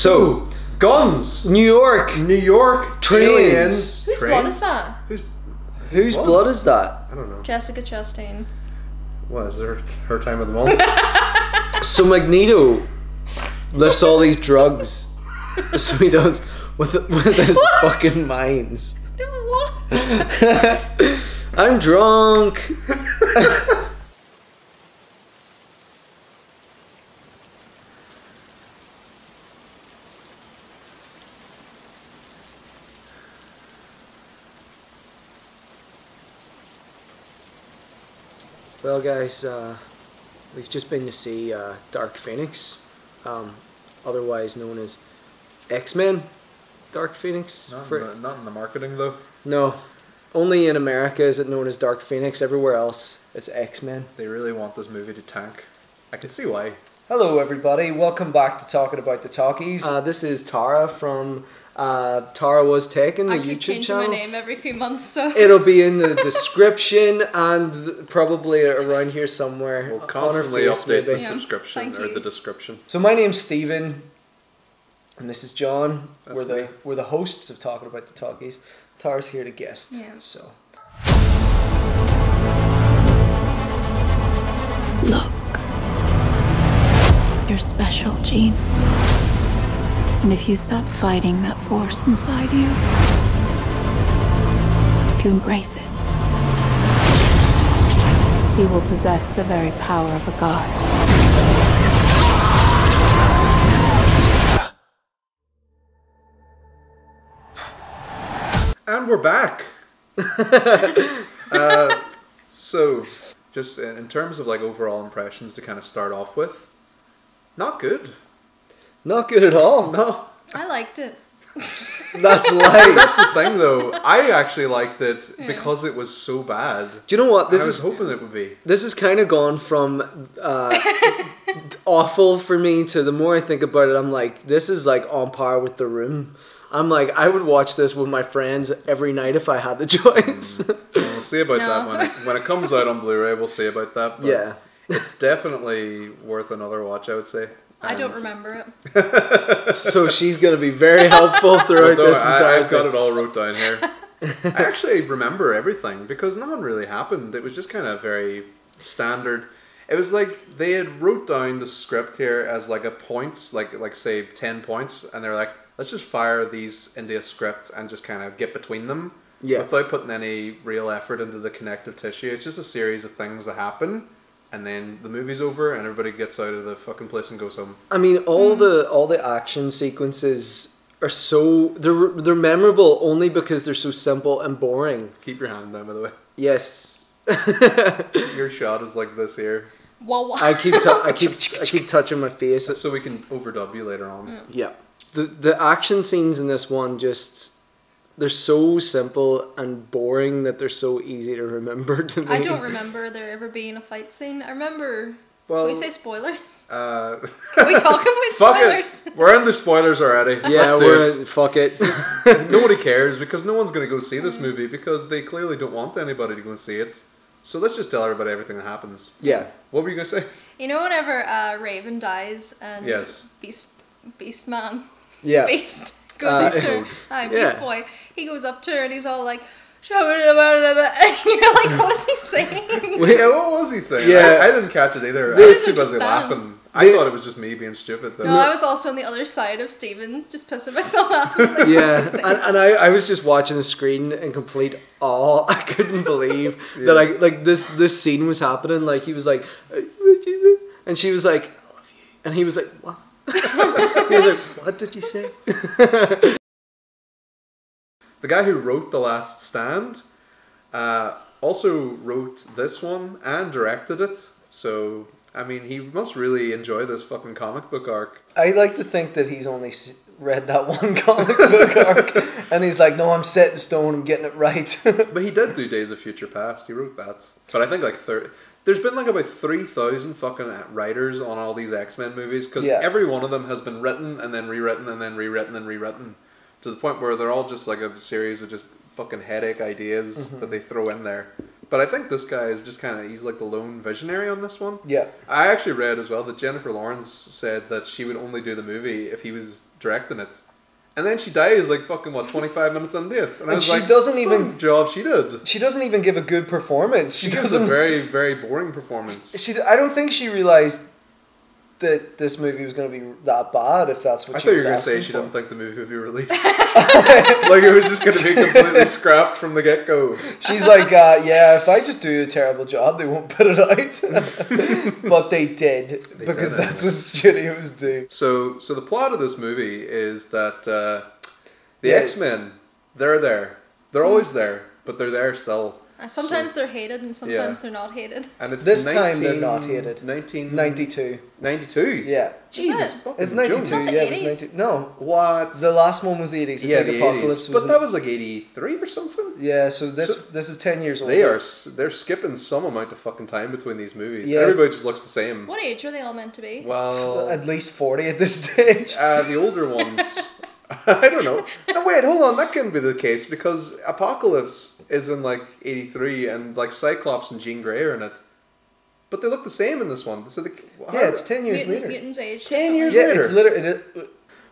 So, guns, New York, trains. aliens. Whose blood is that? Whose What? blood is that? I don't know. Jessica Chastain. What is her time of the month? So Magneto lifts all these drugs. So he does with his fucking minds. What? I'm drunk. Well, guys, we've just been to see Dark Phoenix, otherwise known as X-Men. Dark Phoenix. Not in the marketing though. No, only in America is it known as Dark Phoenix. Everywhere else, it's X-Men. They really want this movie to tank. I can see why. Hello, everybody. Welcome back to Talking About the Talkies. This is Tara from Tara.Was.Taken, the I keep YouTube changing channel. my name every few months, so It'll be in the description and probably around here somewhere. We'll on her constantly face, update maybe. the subscription thank or you. the description. So my name's Steven, and this is John. That's me. We're the hosts of Talking About the Talkies. Tara's here to guest. Yeah. So Look, you're special, Jean. And if you stop fighting that force inside you, if you embrace it, you will possess the very power of a god. And we're back. So, just in terms of like overall impressions to kind of start off with, not good. not good at all. No. I liked it. That's life. That's the thing though. I actually liked it because it was so bad. Do you know what I was hoping it would be. This has kind of gone from awful for me to the more I think about it, I'm like, this is like on par with The Room. I'm like, I would watch this with my friends every night if I had the choice. We'll see about No. that when it comes out on Blu-ray. We'll see about that. But Yeah. it's definitely worth another watch, I would say. I don't And- remember it. So she's going to be very helpful throughout Although this entire I've got thing. it all wrote down here. I actually remember everything because nothing really happened. It was just kind of very standard. It was like they had wrote down the script here as like a points, like say 10 points, and they're like, let's just fire these into a script and just kind of get between them without putting any real effort into the connective tissue. It's just a series of things that happen. And then the movie's over, and everybody gets out of the fucking place and goes home. I mean, all the action sequences are so they're memorable only because they're so simple and boring. Keep your hand down, by the way. Yes. Your shot is like this here, Whoa. I keep touching my face. so we can overdub you later on. Yeah. The action scenes in this one they're so simple and boring that they're so easy to remember to me. I don't remember there ever being a fight scene. I remember. Well, Can we say spoilers? Can Can we talk about Fuck spoilers? it. We're in the spoilers already. yeah, Let's do it. fuck it. Nobody cares because no one's going to go see this movie because they clearly don't want anybody to go and see it. So let's just tell everybody everything that happens. Yeah. What were you going to say? You know, whenever Raven dies and Yes. Beast Man, Yeah. Beast goes up to her, yeah. Beast Boy, he goes up to her and he's all like, and you're like, what is he saying? Yeah, what was he saying? Yeah. I didn't catch it either. I They- was too busy understand. laughing. I thought it was just me being stupid. Though. No, I was also on the other side of Steven, just pissing myself laughing. Like, Yeah, what's he saying? and I was just watching the screen in complete awe. I couldn't believe that this scene was happening. Like he was like, and she was like, I love you, and he was like, what? He was like, what did you say? The guy who wrote The Last Stand also wrote this one and directed it. So, I mean, he must really enjoy this fucking comic book arc. I like to think that he's only read that one comic book arc, and he's like, no, I'm set in stone. I'm getting it right. But he did do Days of Future Past. He wrote that. But I think like 30... There's been like about 3,000 fucking writers on all these X-Men movies because every one of them has been written and then rewritten and then rewritten and rewritten to the point where they're all just like a series of just fucking headache ideas that they throw in there. But I think this guy is just kind of, he's like the lone visionary on this one. Yeah. I actually read as well that Jennifer Lawrence said that she would only do the movie if he was directing it. And then she dies like fucking 25 minutes into it. And I was she like, doesn't some even job she did. She doesn't even give a good performance. She gives a very, very boring performance. I don't think she realized that this movie was going to be that bad, if that's what I she thought you was were going to asking say she for. didn't think the movie would be released. Like it was just going to be completely scrapped from the get-go. She's like, yeah, if I just do a terrible job, they won't put it out. But they did, because that's what studios do. So the plot of this movie is that the X-Men, they're there. They're always there, but they're there still. Sometimes they're hated and sometimes they're not hated. And it's this time they're not hated. 1992. 92? Yeah. Jesus. It's 92. It's not the Yeah, it 80s. was 90. No. What? The last one was the 80s. Yeah, I think the Apocalypse 80s. was But that was like 83 or something? Yeah, so this is 10 years old. They're skipping some amount of fucking time between these movies. Yeah. Everybody just looks the same. What age are they all meant to be? Well, At least 40 at this stage. the older ones. I don't know. No, wait, hold on. That couldn't be the case because Apocalypse is in like 83 and like Cyclops and Jean Grey are in it. But they look the same in this one. So Yeah, it's 10 years later. Mutants age. 10 years Yeah, later. it's literally...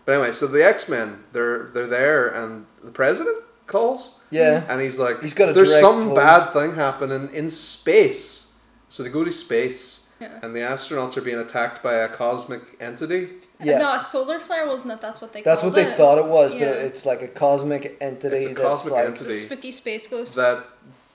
But anyway, so the X-Men, they're there and the president calls. Yeah. And he's like, He's got a there's direct some phone. bad thing happening in space. So they go to space Yeah. and the astronauts are being attacked by a cosmic entity. Yeah. No, a solar flare wasn't it? That's what they That's called what they thought it was, but Yeah. it's like a cosmic entity It's a that's cosmic like... entity. It's a spooky space ghost. That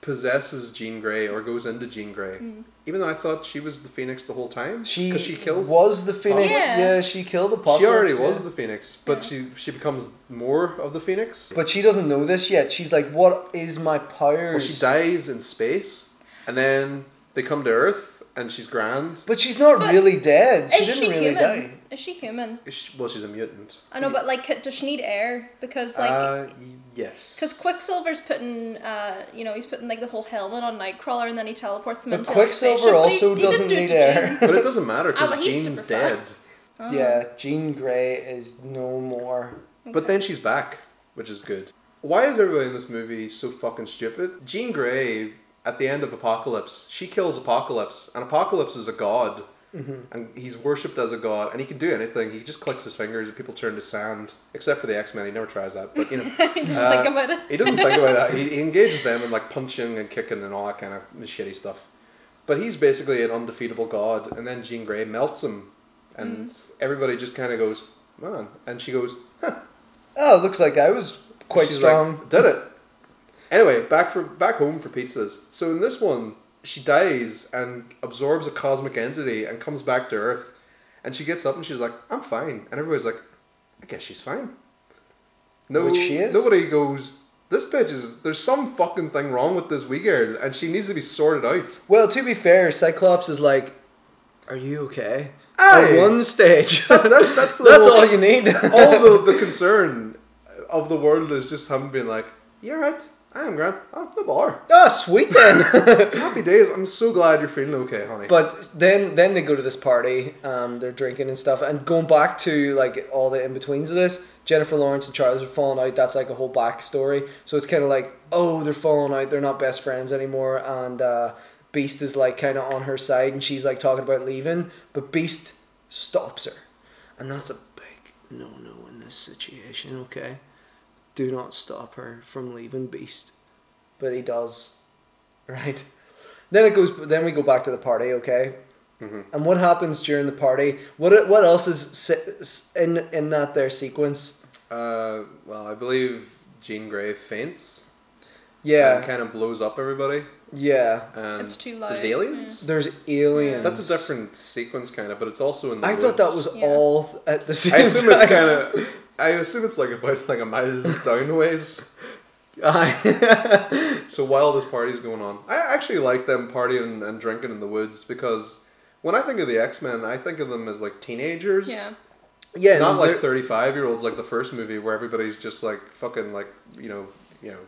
possesses Jean Grey or goes into Jean Grey. Mm. Even though I thought she was the Phoenix the whole time. She Because she killed... was the Phoenix. Yeah. Yeah, she killed Apocalypse. She already yeah. was the Phoenix, but she becomes more of the Phoenix. But she doesn't know this yet. She's like, what is my powers? Well, she dies in space, and then they come to Earth, and she's grand. But she's not But really dead. She Is didn't she really human? die. Is she human? Well, she's a mutant. I know, but like, does she need air? Because like, Yes. because Quicksilver's putting, he's putting like the whole helmet on Nightcrawler, and then he teleports them But into Quicksilver spaceship, but also he doesn't didn't do it need to air. Jean. But it doesn't matter Ah, because but he's Jean's super dead. fast. Oh. Yeah, Jean Grey is no more. But then she's back, which is good. Why is everybody in this movie so fucking stupid? Jean Grey, at the end of Apocalypse, she kills Apocalypse, and Apocalypse is a god. And he's worshipped as a god, and he can do anything. He just clicks his fingers, and people turn to sand. Except for the X-Men, he never tries that. But you know, He doesn't think about it. He doesn't think about that. He engages them in like punching and kicking and all that kind of shitty stuff. But he's basically an undefeatable god, and then Jean Grey melts him, and everybody just kind of goes, "Man," and she goes, "Huh." Oh, it looks like I was quite She's strong. like, did it. Anyway, back home for pizzas. So in this one, she dies and absorbs a cosmic entity and comes back to Earth. And she gets up and she's like, I'm fine. And everybody's like, I guess she's fine. No, Which she is. Nobody goes, this bitch is, there's some fucking thing wrong with this wee girl and she needs to be sorted out. Well, to be fair, Cyclops is like, are you okay? Aye. At one stage. That's it. That's, That's all you need. all the concern of the world is just him being like, you're right. I am grand. Oh, no bother. Oh, sweet then. Happy days. I'm so glad you're feeling okay, honey. But then they go to this party, they're drinking and stuff, and going back to like all the in-betweens of this, Jennifer Lawrence and Charles are falling out, that's like a whole backstory. So it's kind of like, oh, they're falling out, they're not best friends anymore, and Beast is like kind of on her side, and she's like talking about leaving, but Beast stops her. And that's a big no-no in this situation, okay? Do not stop her from leaving Beast. But he does. Right? Then we go back to the party, okay? Mm-hmm. And what happens during the party? What else is in that there sequence? Well, I believe Jean Grey faints. Yeah. And kind of blows up everybody. Yeah. And It's too loud. There's aliens? Yeah. There's aliens. That's a different sequence kind of, but it's also in the I woods. thought that was Yeah. all at the same I assume time. it's kind of... I assume it's like about like a mile down the ways. So while this party's going on, I actually like them partying and drinking in the woods because when I think of the X-Men, I think of them as like teenagers. Yeah. Yeah. Not like they're- 35-year-olds like the first movie where everybody's just like fucking like, you know,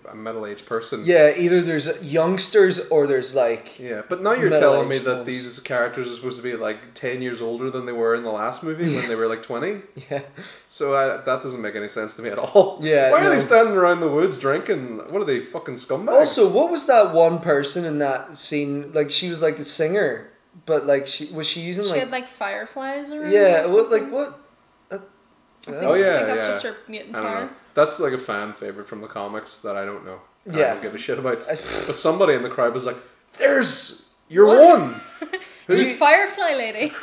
a middle-aged person. Yeah, either there's youngsters or there's like... Yeah, but now you're telling me middle-aged that ones. these characters are supposed to be like 10 years older than they were in the last movie when they were like 20. Yeah. So that doesn't make any sense to me at all. Yeah, Why are no. they standing around the woods drinking? What are they, fucking scumbags? Also, what was that one person in that scene? Like, she was like a singer, but like, was she using She like... had like fireflies around. Yeah, or what, like something? what? Oh I yeah, think that's yeah. just her mutant I don't know. power. That's like a fan favorite from the comics that I don't know. I Yeah. don't give a shit about. But somebody in the crowd was like, "There's your What? one. Who's Firefly Lady?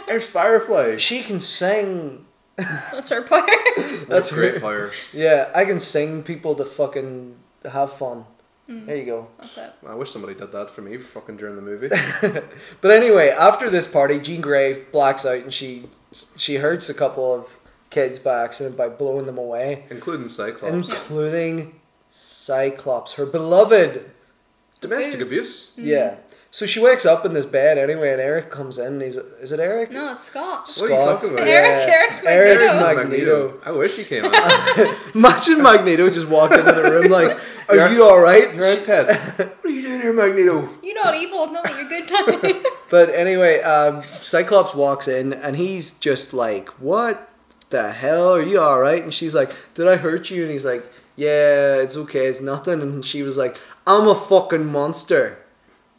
There's Firefly. She can sing. What's her power? That's great her. power. Yeah, I can sing people to fucking have fun. There you go. That's it. I wish somebody did that for me fucking during the movie. But anyway, after this party, Jean Grey blacks out and she hurts a couple of kids by accident by blowing them away, Including Cyclops. including Cyclops, her beloved. Domestic abuse. Yeah. So she wakes up in this bed anyway, and Eric comes in. And is it Eric? No, it's Scott. What are you talking about? Eric's Magneto. Eric's Eric's Magneto. I wish he came out. Imagine Magneto just walked into the room like, "Are you all right?" You're right, pet. What are you doing here, Magneto? You're not evil. No, you're good now. But anyway, Cyclops walks in and he's just like, "What the hell? Are you all right?" And she's like, "Did I hurt you?" And he's like, "Yeah, it's okay. It's nothing." And she was like, "I'm a fucking monster.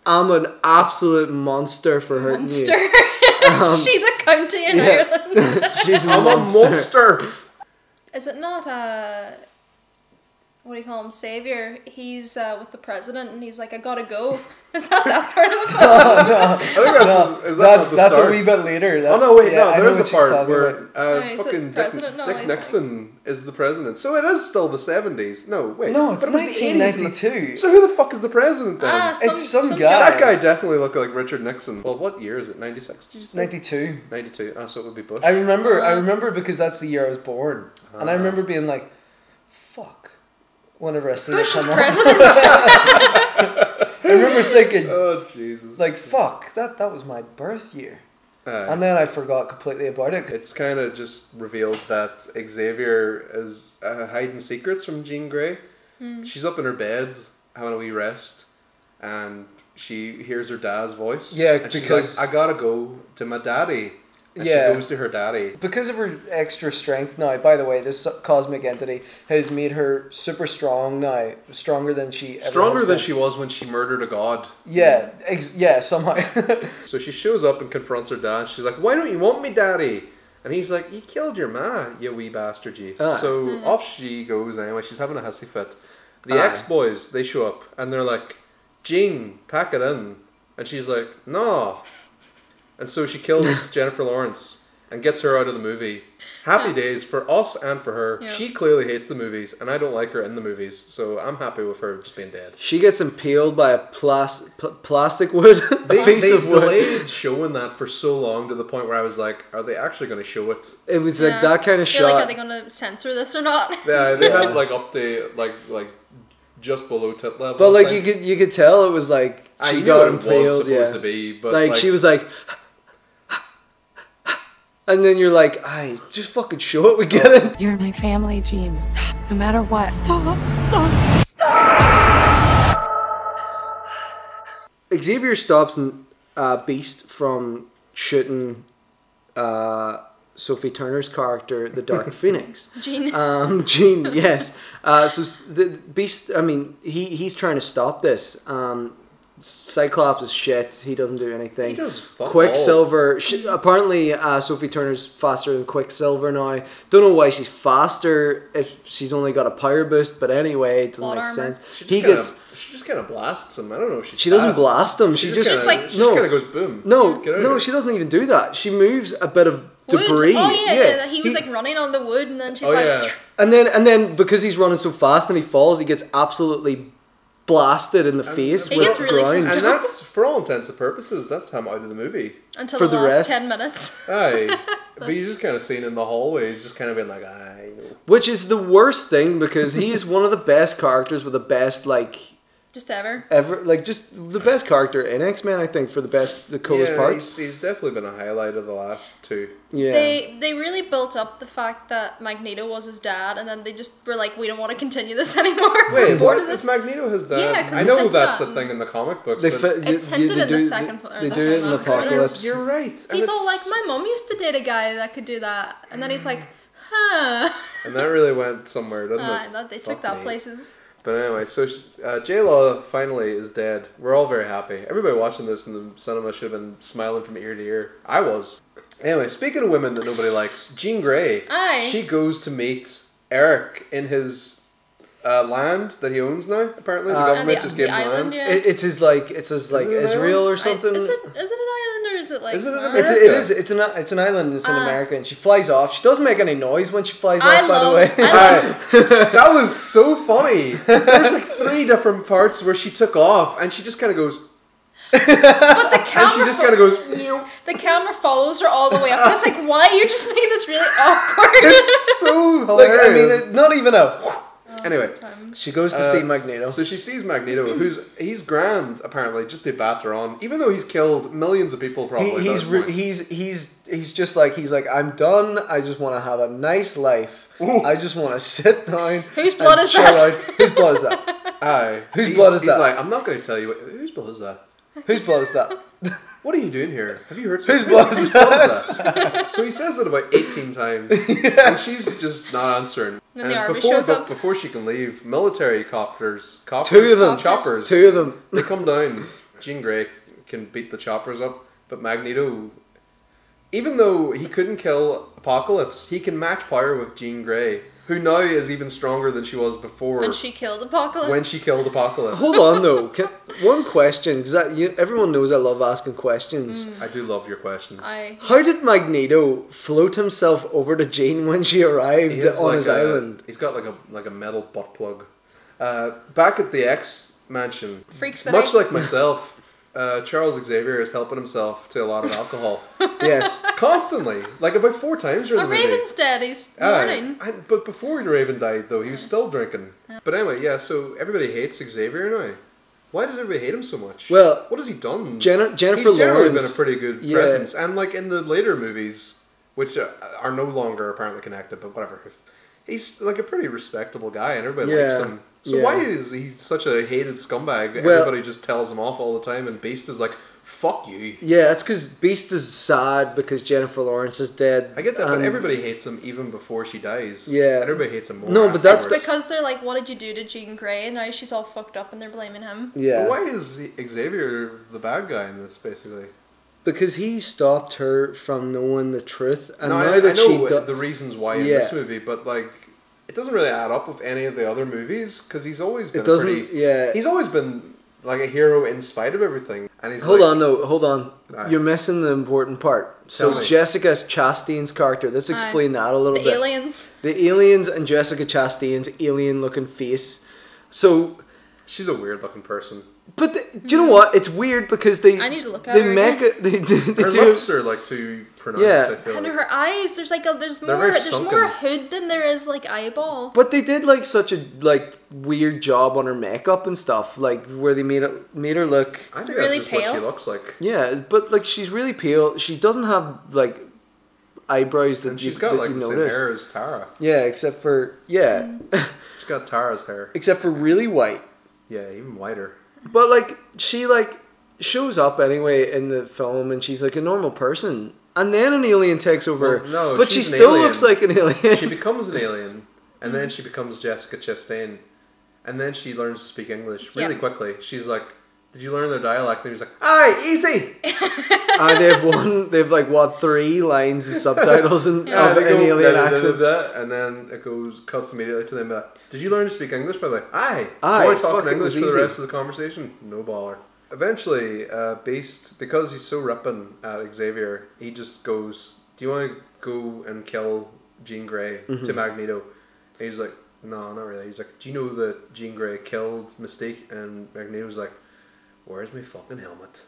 I'm an absolute monster for hurting Monster. you." She's a county in Ireland. She's a I'm monster. a monster. Is it not what do you call him? Savior. He's with the president, and he's like, "I gotta go." Is that part of the film? No, I think is that that's not the a start? wee bit later. Oh no, wait, yeah, I no, know there's what a she's part talking where about. he's fucking the president. No, Dick he's Nixon is the president. So it is still the 70s. No, wait. No, it's but it was the 80s and 1992. So who the fuck is the president then? It's some guy. That guy definitely looked like Richard Nixon. Well, what year is it? 96? Did you say? 92. 92. Oh, so it would be Bush. I remember because that's the year I was born, and I remember being like, "Fuck." Whenever I seen it Bush is come on. president. I remember thinking, Oh Jesus! like, "Fuck, that was my birth year," Uh, and then I forgot completely about it. it's kind of just revealed that Xavier is hiding secrets from Jean Grey. She's up in her bed having a wee rest, and she hears her dad's voice. Yeah, and she's because- like, "I gotta go to my daddy." And Yeah. she goes to her daddy. Because of her extra strength now, by the way, this cosmic entity has made her super strong now, stronger than she ever Stronger has than been. she was when she murdered a god. Yeah, yeah, somehow. So she shows up and confronts her dad. She's like, "Why don't you want me, daddy?" And he's like, "You killed your ma, you wee bastard, you." Aye. So off she goes anyway. She's having a hissy fit. The Aye. ex-boys, they show up and they're like, "Jean, pack it in." And she's like, "No." And so she kills Jennifer Lawrence and gets her out of the movie. Happy days for us and for her. Yeah. She clearly hates the movies, and I don't like her in the movies, so I'm happy with her just being dead. She gets impaled by a plastic wood, They a piece of wood. delayed showing that for so long to the point where I was like, are they actually going to show it? It was like that kind of I feel like, are shot. they gonna censor this or not? Yeah, they had like up to like just below tit level. But I like think. you could tell it was like I she knew got it was impaled. supposed Yeah, to be, but like she was like. And then you're like, "Aye, just fucking show it, we get it." You're my family, Jean. Stop. No matter what. Stop. Xavier stops Beast from shooting Sophie Turner's character, the Dark Phoenix. Jean. Jean, yes. So the Beast, I mean, he's trying to stop this. Cyclops is shit. He doesn't do anything. He does fuck Quicksilver. Apparently, Sophie Turner's faster than Quicksilver now. Don't know why she's faster if she's only got a power boost. But anyway, it doesn't Plot make armor. sense. She just kind of blasts him. I don't know if She doesn't blast him. She just kinda, she no. just kind of goes boom. No, Get out of no, here. she doesn't even do that. She moves a bit of Wood. debris. Oh yeah. He was like running on the wood, and then she's like, yeah. and then because he's running so fast and he falls, he gets absolutely blasted in the face He with gets really ground. And that's, for all intents and purposes, that's how I'm out of the movie. until For the the last rest. 10 minutes. Aye. But you just kind of seen in the hallways, just kind of being like, I know. Which is the worst thing because he is one of the best characters with the best Just ever. ever, just the best character in X-Men, I think, for the coolest Yeah, parts. he's definitely been a highlight of the last two. Yeah. They really built up the fact that Magneto was his dad, and then they just were like, we don't want to continue this anymore. Wait, We're bored what? of this. Is Magneto his dad? Yeah, 'cause I it's know hinted that's at. a thing in the comic books, They but fi- It's hinted in the do- second or They the do it in film after Apocalypse. this. you're right. And He's all it's- like, my mom used to date a guy that could do that, and then he's like, huh. And that really went somewhere, didn't it? They Fuck took that me. places. But anyway, so J-Law finally is dead. We're all very happy. Everybody watching this in the cinema should have been smiling from ear to ear. I was. Anyway, speaking of women that nobody likes, Jean Grey. Aye. She goes to meet Eric in his land that he owns now. Apparently, the government just gave him island, land. yeah. It's his like Israel or something. Is it an island or is it like? Is it an land? America? It's an island. It's in America, and she flies off. She doesn't make any noise when she flies off. By the way, That was so funny. There's like 3 different parts where she took off, and she just kind of goes. But the camera. And she just kind of goes. The camera follows her all the way up. And it's like, why you're just making this really awkward? It's so like hilarious. I mean, not even a. Anyway, she goes to see Magneto. So she sees Magneto, he's grand apparently, just to batter on, even though he's killed millions of people. Probably he's just like I'm done. I just want to have a nice life. Ooh. I just want to sit down. Whose blood is that? Whose blood is that? Aye. Whose blood is that? He's like, I'm not going to tell you. Whose blood is that? Whose blood is that? What are you doing here? Have you heard something? Whose blood is that? So he says it about 18 times, and she's just not answering. Then the army shows up. Before she can leave, military choppers, 2 of them, choppers, 2 of them. They come down. Jean Grey can beat the choppers up, but Magneto, even though he couldn't kill Apocalypse, he can match power with Jean Grey, who now is even stronger than she was before. When she killed Apocalypse. Hold on though, one question, because everyone knows I love asking questions. I do love your questions. How did Magneto float himself over to Jean when she arrived on his island? He's got like a metal butt plug. Back at the X mansion, Freaks much like myself, Charles Xavier is helping himself to a lot of alcohol. Yes. Constantly. Like about 4 times during the movie. Raven's dead, he's mourning. But before Raven died, though, he was still drinking. Yeah. But anyway, yeah, so everybody hates Xavier now. Why does everybody hate him so much? Well, what has he done? Jennifer He's generally Lawrence been a pretty good presence. And like in the later movies, which are no longer apparently connected, but whatever. He's like a pretty respectable guy and everybody likes him. So why is he such a hated scumbag? Everybody just tells him off all the time, and Beast is like, fuck you. Yeah, it's because Beast is sad because Jennifer Lawrence is dead. I get that, but everybody hates him even before she dies. Yeah. Everybody hates him more. No, but that's because they're like, what did you do to Jean Grey? And now she's all fucked up and they're blaming him. Yeah. But why is Xavier the bad guy in this, basically? Because he stopped her from knowing the truth. And no, now I that know the reasons why in this movie, but like, it doesn't really add up with any of the other movies because he's always been he's always been like a hero in spite of everything. And he's hold on. Right. You're missing the important part. So Jessica Chastain's character. Let's explain that a little bit. The aliens and Jessica Chastain's alien-looking face. So she's a weird-looking person. But do you know what? It's weird because they. I need to look at her again. Her lips are like too pronounced. I feel and like. her eyes. There's more hood than there is like eyeball. But they did like such a weird job on her makeup and stuff, like where they made her look. I think really that's just pale. what she looks like. Yeah, but like she's really pale. She doesn't have like eyebrows that she's got like the same hair as Tara. Yeah, except for she's got Tara's hair. Except for really white. Yeah, even whiter. But like she like shows up anyway in the film and she's like a normal person. And then an alien takes over. Well, no, but she still looks like an alien. She becomes an alien and then she becomes Jessica Chastain. And then she learns to speak English really quickly. She's like, did you learn their dialect? And he was like, aye, easy. They've like 3 lines of subtitles in alien accents. And then it cuts immediately to them like, did you learn to speak English? But like, aye. I want to talk in English for the rest of the conversation? No baller. Eventually, Beast, because he's so ripping at Xavier, he just goes, do you want to go and kill Jean Grey to Magneto? And he's like, no, not really. He's like, do you know that Jean Grey killed Mystique? And Magneto's like, where's my fucking helmet?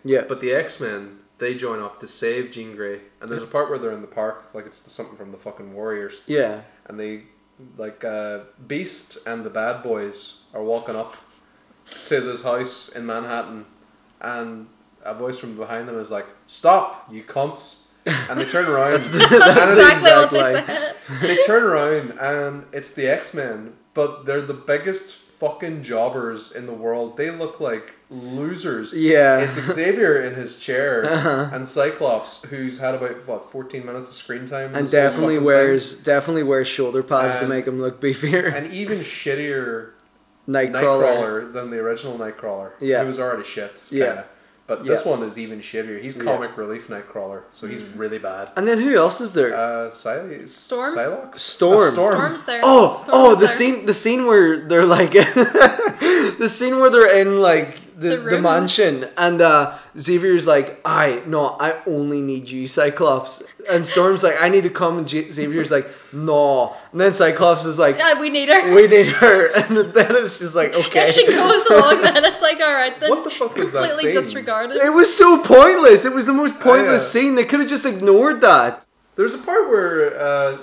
Yeah. But the X-Men, they join up to save Jean Grey. And there's a part where they're in the park, like it's something from the fucking Warriors. Yeah. And they, Beast and the bad boys are walking up to this house in Manhattan. And a voice from behind them is like, stop, you cunts. And they turn around. That's exactly what they said. They turn around and it's the X-Men, but they're the biggest fucking jobbers in the world. They look like losers. Yeah. It's Xavier in his chair and Cyclops, who's had about 14 minutes of screen time. And definitely wears shoulder pads to make him look beefier. And even shittier Nightcrawler. than the original Nightcrawler. Yeah. He was already shit. Yeah. Kinda. But this one is even shittier. He's comic relief Nightcrawler, so he's really bad. And then who else is there? Storm? Psylocke? Storm. Storm's there. Oh, the scene where they're like, the scene where they're in like the mansion, and Xavier's like, I only need you, Cyclops, and Storm's like, I need to come, and Xavier's like, no, and then Cyclops is like, yeah, we need her, and then it's just like, okay. If she goes along, then it's like, alright, then what the fuck was that completely scene? disregarded. It was so pointless. It was the most pointless scene. They could have just ignored that. There's a part where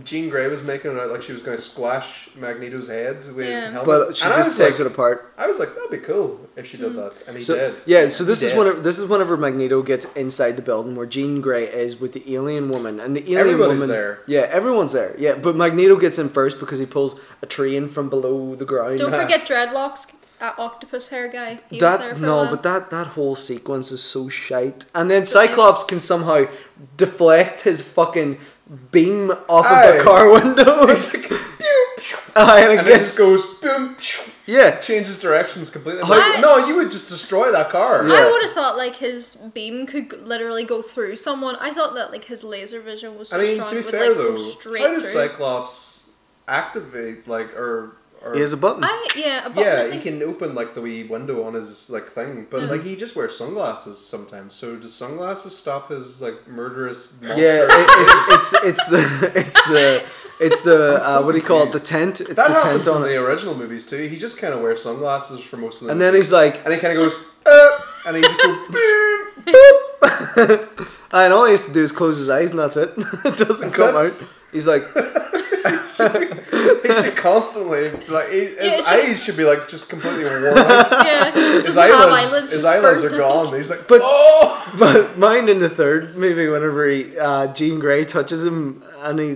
Jean Grey was making it out like she was going to squash Magneto's head with his helmet, but she just takes it apart. I was like, that'd be cool if she did that, and he did. Yeah, so this is whenever Magneto gets inside the building where Jean Grey is with the alien woman, and the alien woman there. Yeah, everyone's there. Yeah, but Magneto gets in first because he pulls a train from below the ground. Don't forget Dreadlocks. Octopus hair guy. He was there for a while. But that whole sequence is so shite. And then Cyclops can somehow deflect his fucking beam off of the car window. He's like, pew, pew. And it just goes boom. Yeah, changes directions completely. No, you would just destroy that car. Yeah. I would have thought like his beam could literally go through someone. I thought that like his laser vision was so strong. To be it would fair like though, go straight how does through. Cyclops activate or he has a button. A button. He can open like the wee window on his like thing, but like he just wears sunglasses sometimes. So does sunglasses stop his like murderous monster? Yeah, it's the what do you call it? The tent. It's that the happens tent on in the original movies too. He just kind of wears sunglasses for most of them. And then he's like, and he kind of goes, and he just goes, boop. And all he has to do is close his eyes, and that's it. It doesn't come out. He's like. He should constantly like his eyes should be like just completely worn out. Yeah, his eyelids are gone. He's like, but mine in the third movie, whenever Jean Grey touches him and he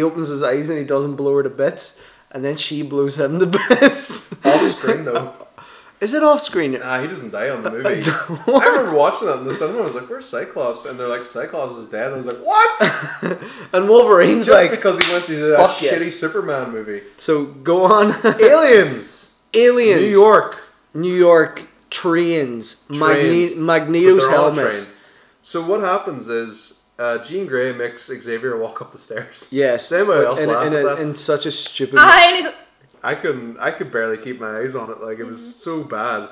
opens his eyes and he doesn't blow her to bits, and then she blows him to bits. Off screen though. Is it off screen? He doesn't die on the movie. I remember watching that in the cinema. I was like, "Where's Cyclops?" And they're like, "Cyclops is dead." I was like, "What?" And Wolverine's just because he went through that shitty Superman movie. So go on. Aliens. New York. Trains. Magneto's helmet. So what happens is Jean Grey makes Xavier walk up the stairs. Yes. Anybody else laugh at that? In such a stupid. And he's like, I could barely keep my eyes on it. Like, it was so bad.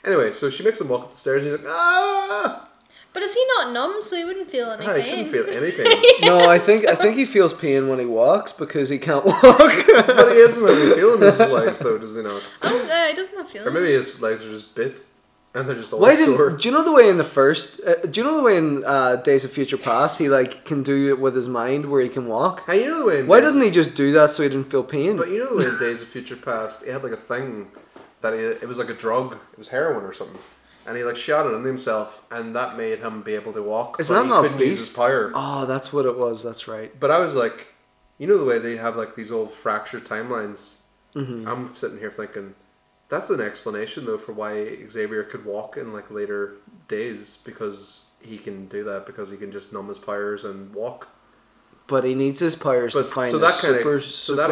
Anyway, so she makes him walk up the stairs and he's like, ah! But is he not numb, so he wouldn't feel any pain? He shouldn't feel any pain. No, I think he feels pain when he walks because he can't walk. But he isn't really feeling his legs though, does he not? He doesn't have feeling. Or maybe his legs are just bit. And they're just all sore. Do you know the way in the first? Do you know the way in Days of Future Past he like can do it with his mind where he can walk? Hey, you know the way. Why doesn't he just do that so he didn't feel pain? But you know the way in Days of Future Past, he had like a thing that it was like a drug. It was heroin or something, and he like shot it into himself, and that made him be able to walk. Is that not couldn't use his power? Oh, that's what it was. That's right. But I was like, you know the way they have like these old fractured timelines. Mm-hmm. I'm sitting here thinking. That's an explanation though for why Xavier could walk in like later days, because he can do that because he can just numb his powers and walk. But he needs his powers to find so that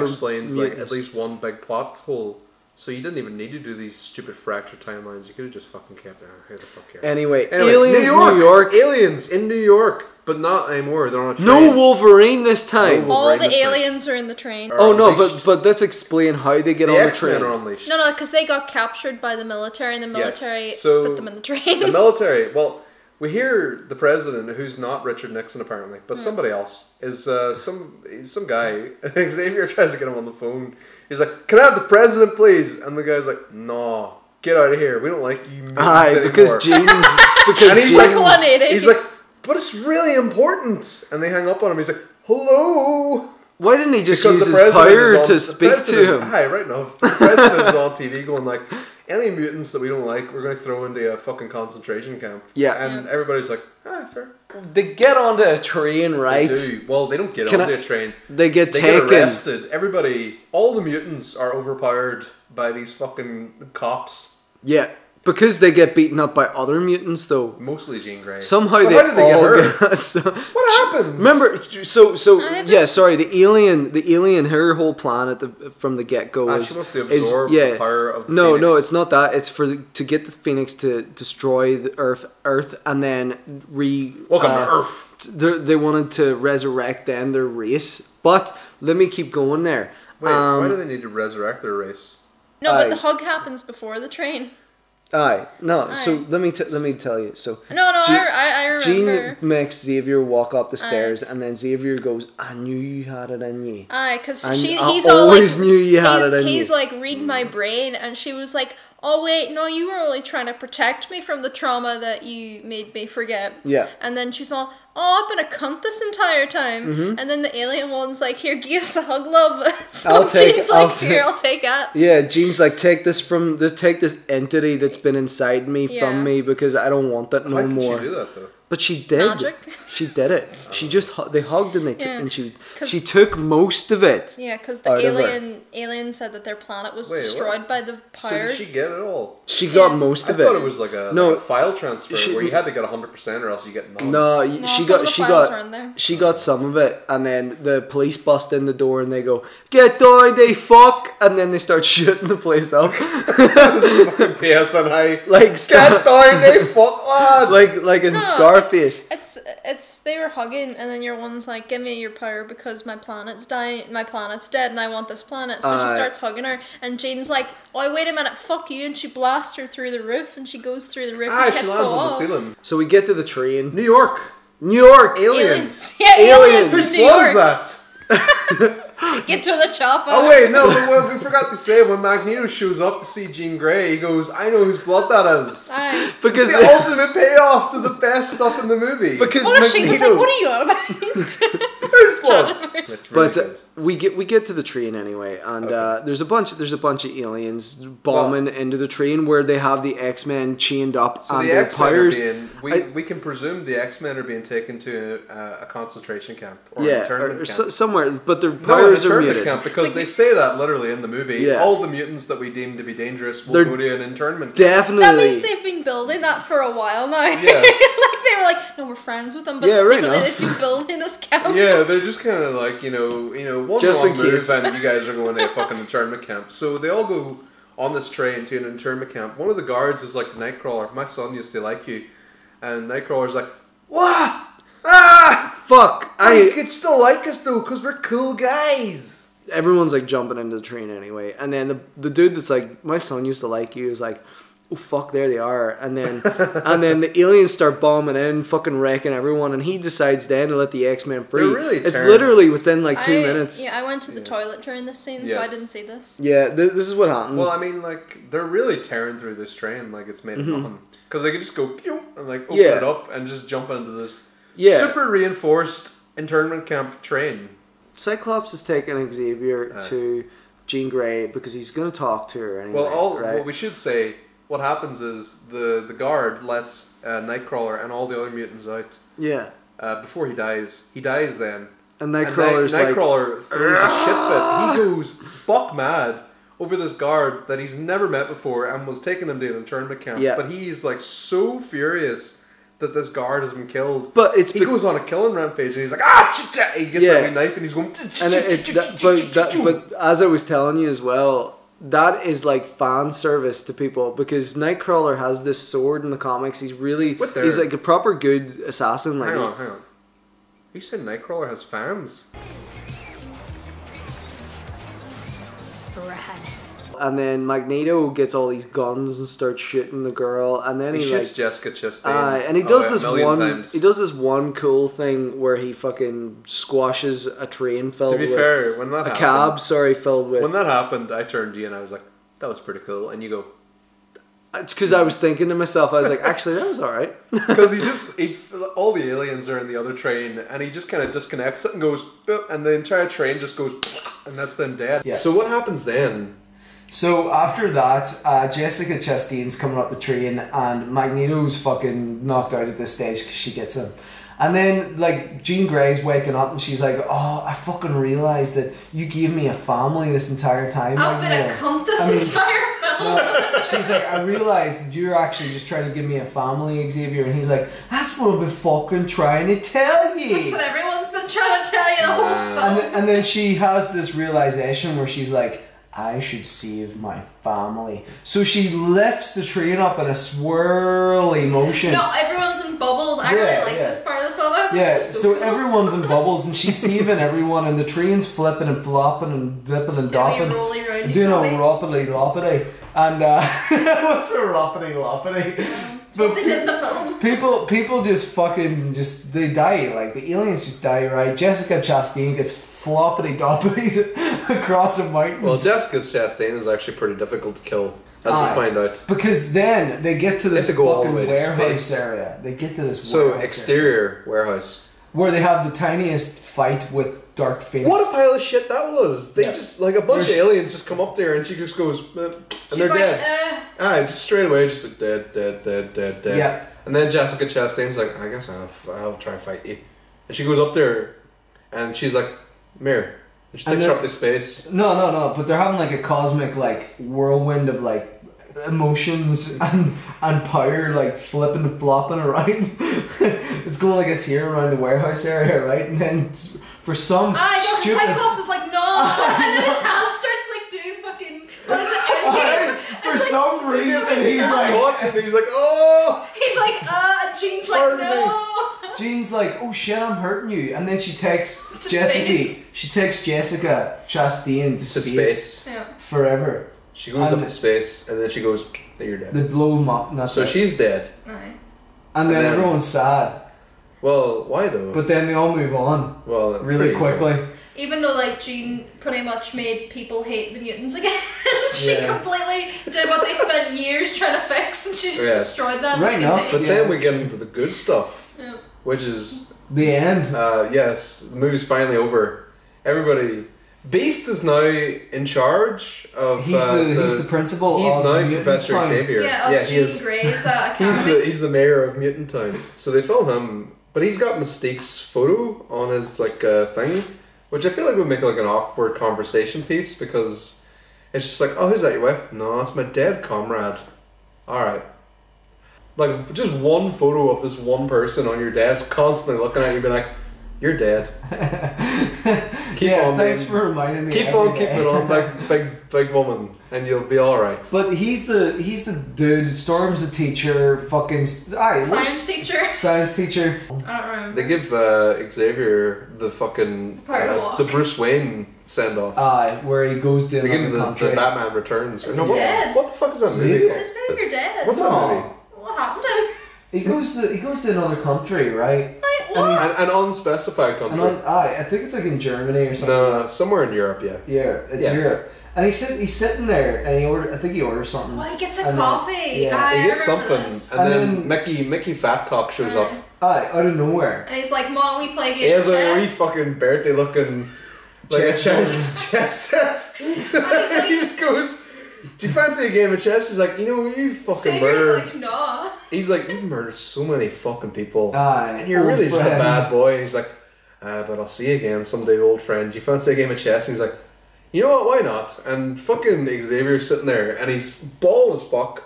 explains mutants. like at least one big plot hole. So you didn't even need to do these stupid fractured timelines. You could have just fucking kept it. Who the fuck cares? Anyway, aliens, New York. Aliens in New York. But not anymore. They're on a train. No Wolverine this time. All the aliens are in the train. Oh no, but let's explain how they get on the train. Are unleashed. No, because they got captured by the military, and the military put them in the train. The military. Well, we hear the president, who's not Richard Nixon apparently, but somebody else is some guy. Xavier tries to get him on the phone. He's like, "Can I have the president, please?" And the guy's like, "No, get out of here. We don't like you." Because James. And he's like 180. He's like. But it's really important. And they hang up on him. He's like, hello. Why didn't he just use his power to speak to him? Hi, right now. The president is on TV going like, any mutants that we don't like, we're going to throw into a fucking concentration camp. Yeah. And everybody's like, fair. They get onto a train, right? They do. Well, they don't get onto a train. They get taken. Get arrested. Everybody, all the mutants are overpowered by these fucking cops. Yeah. Because they get beaten up by other mutants, though. Mostly Jean Grey. Somehow but they how did they all get her? What happens? Remember, the alien, her whole plan from the get-go is... She wants to absorb the power of the Phoenix. No, it's not that. It's to get the Phoenix to destroy the Earth, and then Welcome to Earth. They wanted to resurrect then their race. But, let me keep going there. Wait, why do they need to resurrect their race? No, but the hug happens before the train. Aye, no. So let me tell you. So I remember. Jean makes Xavier walk up the stairs, and then Xavier goes, "I knew you had it in you." Aye, because he's always always knew you had it in you. He's like reading my brain, and she was like, "Oh wait, no, you were only trying to protect me from the trauma that you made me forget." Yeah. And then she's all, "Oh, I've been a cunt this entire time." Mm-hmm. And then the alien one's like, "Here, give us a hug, love." So I'll take it. Yeah, Jean's like, take this entity that's been inside me from me, because I don't want that no more. How could she do that though? But she did. Magic. She did it. She just they hugged and she took most of it. Yeah, because the alien said that their planet was destroyed by the powers. So did she get it all? She got most of it. I thought it was like a file transfer where you had to get 100% or else you get none. No, she got some of it, and then the police bust in the door and they go, "Get down, they fuck!" And then they start shooting the place up. PSNI. Like get down, they fuck, lads. Like in Scarface. It's they were hugging, and then your one's like, "Give me your power because my planet's dying, my planet's dead, and I want this planet." So she starts hugging her, and Jane's like, "Oh, wait a minute, fuck you!" And she blasts her through the roof, and she goes through the roof and hits the wall. On the ceiling. So we get to the train. New York. Aliens. Yeah, aliens in New York. What is that? Get to the chopper. Oh wait, no, but we forgot to say, when Magneto shows up to see Jean Grey, he goes, "I know whose blood that is." Aye. Because it's the ultimate payoff to the best stuff in the movie. Because she was like, "What are you on about?" That's really good. we get to the train anyway, and there's a bunch of aliens bombing into the train where they have the X-Men chained up, so and the their X-Men powers. we can presume the X-Men are being taken to a concentration camp or an or internment camp. Somewhere, but their powers are muted. Camp, because they say that literally in the movie. Yeah. All the mutants that we deem to be dangerous will go to an internment camp. Definitely. That means they've been building that for a while now. Yes. Like they were like, "No, we're friends with them," but secretly they've been building this camp. Yeah, they're just kind of like, one just wrong move and you guys are going to a fucking internment camp. So they all go on this train to an internment camp. One of the guards is like Nightcrawler. "My son used to like you," and Nightcrawler's like, "What? Ah, fuck! You could still like us though, because we're cool guys." Everyone's like jumping into the train anyway, and then the dude that's like, "My son used to like you," is like, "Oh fuck, there they are," and then the aliens start bombing in, fucking wrecking everyone, and he decides then to let the X-Men free. It's literally within like 2 minutes. Yeah, I went to the toilet during this scene, so I didn't see this. Yeah, this is what happens. Well, I mean, like, they're really tearing through this train like it's made of nothing, because they can just go pew and like open it up and just jump into this super reinforced internment camp train. Cyclops is taking Xavier to Jean Grey because he's going to talk to her anyway. Well, we should say, what happens is the guard lets Nightcrawler and all the other mutants out. Yeah. Before he dies. He dies then. And Nightcrawler throws a shit fit. He goes buck mad over this guard that he's never met before and was taking him to an internment camp. Yeah. But he's like so furious that this guard has been killed. But he goes on a killing rampage and he's like, he gets that knife and he's going. But as I was telling you as well, that is like fan service to people, because Nightcrawler has this sword in the comics. He's like a proper good assassin. Like, hang on. You said Nightcrawler has fans? Rad. And then Magneto gets all these guns and starts shooting the girl, and then he shoots Jessica Chastain. And he does this one cool thing where he fucking squashes a train filled with... To be fair, when that happened... cab, filled with... When that happened, I turned to you and I was like, that was pretty cool. And you go... It's because I was thinking to myself, I was like, actually, that was alright. Because all the aliens are in the other train, and he just kind of disconnects it and goes... And the entire train just goes... And that's them dead. Yeah. So what happens then? So after that, Jessica Chastain's coming up the train, and Magneto's fucking knocked out at this stage because she gets him. And then, like, Jean Grey's waking up and she's like, "Oh, I fucking realised that you gave me a family this entire time." I've been a cunt this entire film. No, she's like, I realized that you're actually just trying to give me a family, Xavier. And he's like, that's what I've been fucking trying to tell you. That's what everyone's been trying to tell you the whole film. And then she has this realization where she's like, I should save my family. So she lifts the train up in a swirly motion. No, everyone's in bubbles. I really like this part of the film. I was like, so cool. everyone's in bubbles and she's saving everyone and the train's flipping and flopping and dipping and dopping. Doing a roppity loppity. And what's a roppity loppity? It's what they did in the film. People just they die. Like the aliens just die, right? Jessica Chastain gets floppity doppity across a mountain. Well, Jessica Chastain is actually pretty difficult to kill, as we find out. Because then they get to this fucking warehouse space. area. They get to this exterior warehouse. Where they have the tiniest fight with Dark Phoenix. What a pile of shit that was. They just, like, a bunch of aliens just come up there and she just goes, and they're dead. Just straight away, just like, dead. Yeah. And then Jessica Chastain's like, I guess I'll try and fight you. And she goes up there and she's like, Mirror. And she takes her up to space. No, but they're having like a cosmic like whirlwind of like emotions and power like flipping and flopping around. It's going like it's here around the warehouse area, right? And then for some stupid... Cyclops is like, no! And then his hand starts like doing fucking... What is it? For some reason he's like, oh! He's like, Jean's like, no! Jean's like, oh shit, I'm hurting you. And then she takes Jessica Chastain to space. Yeah. Forever. She goes up to space and then she goes, you're dead. They blow him up. So she's dead. Right. And then everyone's sad. Well, why though? But then they all move on. Well, really quickly. Even though like Jean pretty much made people hate the mutants again, she completely did what they spent years trying to fix, and she just destroyed them. Right enough. But then we get into the good stuff, which is the end. Yes, the movie's finally over. Everybody. Beast is now in charge of. He's the principal. He's of now Professor Xavier. Jean Grey's academy. He's the mayor of Mutant Town. So they film him, but he's got Mystique's photo on his like thing, which I feel like would make like an awkward conversation piece because it's just like, oh, who's that? Your wife? No, it's my dead comrade. All right. Like just one photo of this one person on your desk, constantly looking at you, being like, "You're dead." Keep on. Thanks for reminding me. Keep on keeping on, big woman, and you'll be all right. But he's the dude. Storm's a teacher. Fucking science teacher. Science teacher. I don't remember. They give Xavier the fucking the Bruce Wayne send off. Where he goes to. They give him the Batman Returns. Is he dead? What the fuck is that movie called? Xavier dead. What's that movie? What happened to him? He goes to another country, right? What? An unspecified country. I think it's like in Germany or something. No, somewhere in Europe, yeah. Yeah, it's Europe. And he's sitting there, and I think he orders something. Oh, he gets a coffee. He gets something, and then Mickey Fatcock shows up. Out of nowhere. And he's like, "Mom, we play He has a wee fucking Bertie looking like a chess set. And he just goes, "Do you fancy a game of chess?" He's like, you fucking murdered. Like, no. He's like, you've murdered so many fucking people. And you're old really friend. just a bad boy. And he's like, but I'll see you again someday, old friend. Do you fancy a game of chess? And he's like, you know what, why not? And fucking Xavier's sitting there and he's bald as fuck.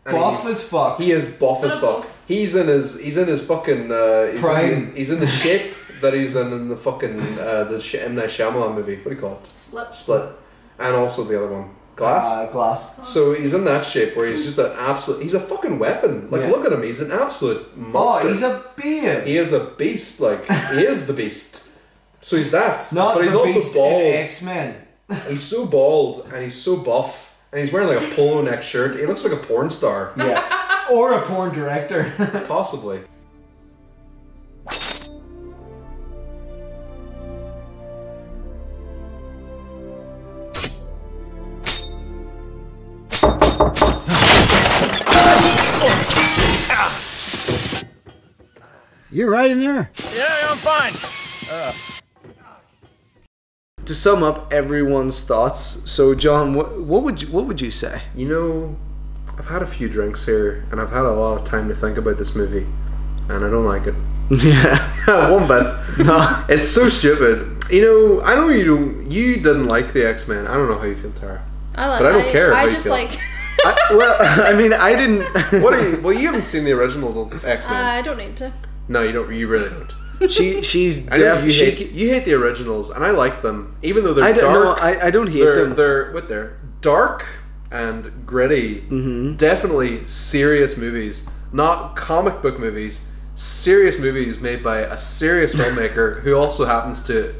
Buff as fuck. He is buff as fuck. He's in his fucking prime. He's in the shape that he's in the fucking the M. Night Shyamalan movie. What do you call it? Split. And also the other one. Glass. So he's in that shape where he's just an absolute. He's a fucking weapon. Like look at him. He's an absolute monster. Oh, he's a beast. He is a beast. Like he is the beast. So he's that. Not but he's the also beast bald. in X-Men. He's so bald and he's so buff and he's wearing like a polo neck shirt. He looks like a porn star. Yeah. Or a porn director. Possibly. You're right in there. Yeah, I'm fine. To sum up everyone's thoughts, so John, what would you say? You know, I've had a few drinks here, and I've had a lot of time to think about this movie, and I don't like it. Yeah, one bit. No, it's so stupid. You know, I know you didn't like the X-Men. I don't know how you feel, Tara. I but I don't care. I how just you feel. like. I mean, I didn't. What are you? Well, you haven't seen the original X-Men. I don't need to. No, you don't. You really don't. She's I know you hate the originals, and I like them, even though they're dark. I don't hate them. They're dark and gritty. Mm-hmm. Definitely serious movies, not comic book movies. Serious movies made by a serious filmmaker who also happens to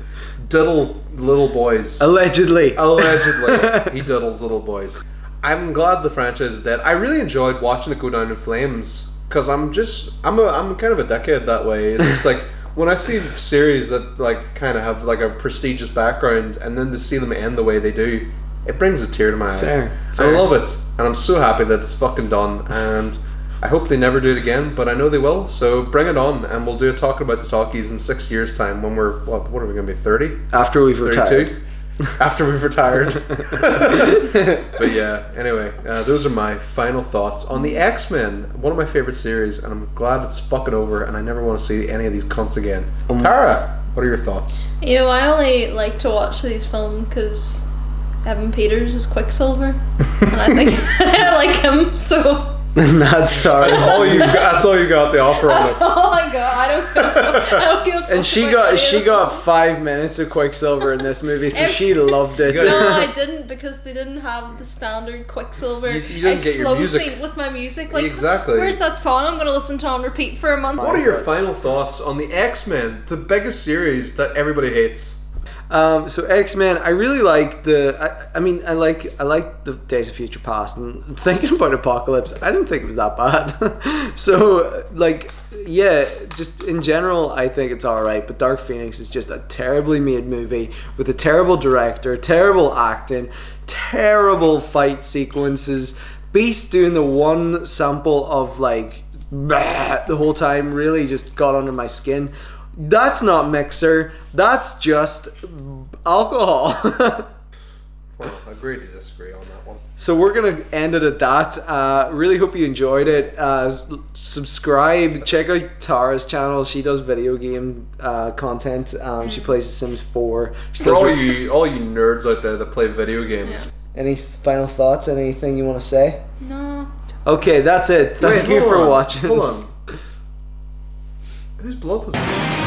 diddle little boys. Allegedly, he diddles little boys. I'm glad the franchise is dead. I really enjoyed watching it go down in flames because I'm kind of a dickhead that way. It's just like when I see series that like kind of have like a prestigious background and then to see them end the way they do, it brings a tear to my eye. Fair. I love it, and I'm so happy that it's fucking done. And I hope they never do it again, but I know they will. So bring it on, and we'll do a Talkin Bout the Talkies in 6 years' time when we're what are we going to be 30? After we've retired. After we've retired. But yeah, anyway, those are my final thoughts on the X-Men, one of my favorite series, and I'm glad it's fucking over and I never want to see any of these cunts again. Tara, what are your thoughts? You know, I only like to watch these films because Evan Peters is Quicksilver, and I think I like him, so... That's Tara. That's all you got the offer on it. That's all I got. I don't give a fuck. And she got 5 minutes of Quicksilver in this movie, so she loved it. No, I didn't, because they didn't have the standard Quicksilver. You didn't get your music. Sync with my music. Like, exactly. Where's that song I'm going to listen to on repeat for a month? What are your final thoughts on the X-Men, the biggest series that everybody hates? So X-Men, I really like I like the Days of Future Past, and thinking about Apocalypse, I didn't think it was that bad. So like, yeah, just in general, I think it's alright, but Dark Phoenix is just a terribly made movie with a terrible director, terrible acting, terrible fight sequences, Beast doing the one sample of like the whole time really just got under my skin. That's not Mixer, that's just alcohol. Well, agree to disagree on that one. So we're going to end it at that. Really hope you enjoyed it. Subscribe, check out Tara's channel. She does video game content. She plays The Sims 4. For all you nerds out there that play video games. Yeah. Any final thoughts? Anything you want to say? No. Okay, that's it. Thank you for watching. Hold on. Whose blood was it?